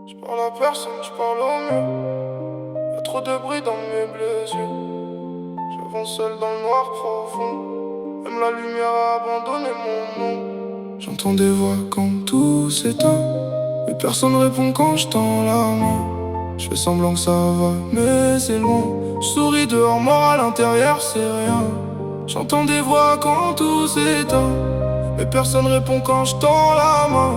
Je parle à personne, je parle au mur. Y'a trop de bruit dans mes blessures. J'avance seul dans le noir profond. Même la lumière a abandonné mon nom. J'entends des voix quand tout s'éteint, mais personne répond quand je tends la main. Je fais semblant que ça va, mais c'est loin. Je souris dehors, mort à l'intérieur, c'est rien. J'entends des voix quand tout s'éteint, mais personne répond quand je tends la main.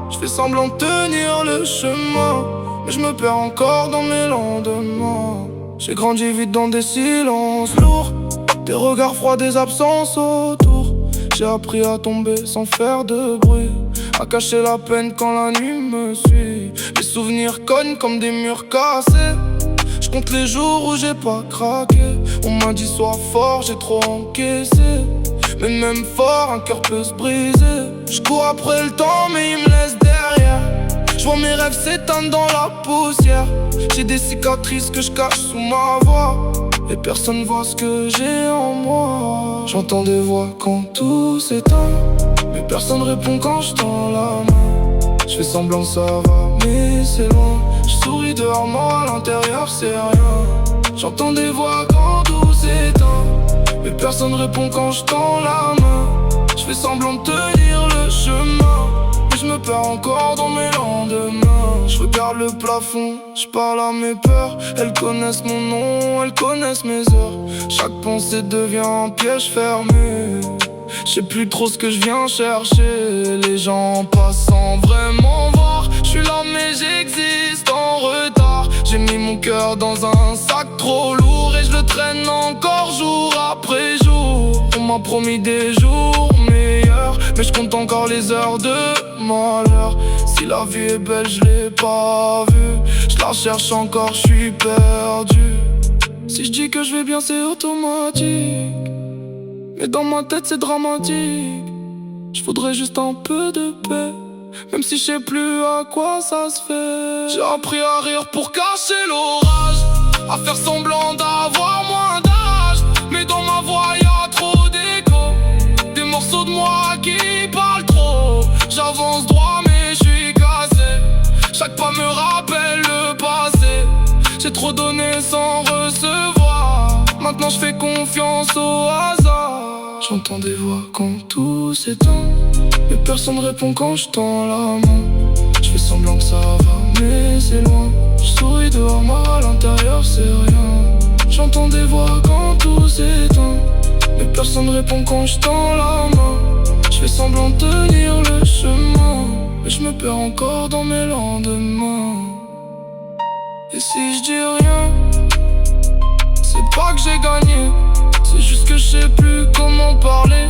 Je fais semblant de tenir le chemin, mais je me perds encore dans mes lendemains. J'ai grandi vite dans des silences lourds, des regards froids, des absences autour. J'ai appris à tomber sans faire de bruit, à cacher la peine quand la nuit me suit. Les souvenirs cognent comme des murs cassés. Je compte les jours où j'ai pas craqué. On m'a dit sois fort, j'ai trop encaissé. Mais même fort, un cœur peut se briser. Je cours après le temps mais il me laisse derrière. Je vois mes rêves s'éteindre dans la poussière. J'ai des cicatrices que je cache sous ma voix, et personne voit ce que j'ai en moi. J'entends des voix quand tout s'éteint, mais personne répond quand je tends la main. Je fais semblant que ça va, mais c'est loin. Je souris dehors, moi à l'intérieur c'est rien. J'entends des voix quand tout s'éteint, mais personne répond quand je tends la main. Je fais semblant de tenir le chemin, mais je me perds encore dans mes lendemains. Je regarde le plafond, je parle à mes peurs. Elles connaissent mon nom, elles connaissent mes heures. Chaque pensée devient un piège fermé. Je sais plus trop ce que je viens chercher. Les gens passent sans vraiment voir. Je suis là mais j'existe en retard. J'ai mis mon cœur dans un sac trop lourd, et je le traîne encore jour après jour. On m'a promis des jours meilleurs, mais je compte encore les heures de malheur. Si la vie est belle, je l'ai pas vue. Je la cherche encore, je suis perdu. Si je dis que je vais bien, c'est automatique, mais dans ma tête c'est dramatique. Je voudrais juste un peu de paix, même si je sais plus à quoi ça se fait. J'ai appris à rire pour cacher l'orage, à faire semblant d'avoir moins d'âge. Mais dans ma voix y'a trop d'écho, des morceaux de moi qui parlent trop. J'avance droit mais je suis cassé. Chaque pas me rappelle le passé. J'ai trop donné sans recevoir. Maintenant je fais confiance au hasard. J'entends des voix quand tout s'éteint, mais personne répond quand je tends la main. Je fais semblant que ça va, mais c'est loin. Je souris dehors, moi à l'intérieur c'est rien. J'entends des voix quand tout s'éteint, mais personne répond quand je tends la main. Je fais semblant de tenir le chemin, mais je me perds encore dans mes lendemains. Et si je dis rien, c'est pas que j'ai gagné, c'est juste que je sais plus comment parler.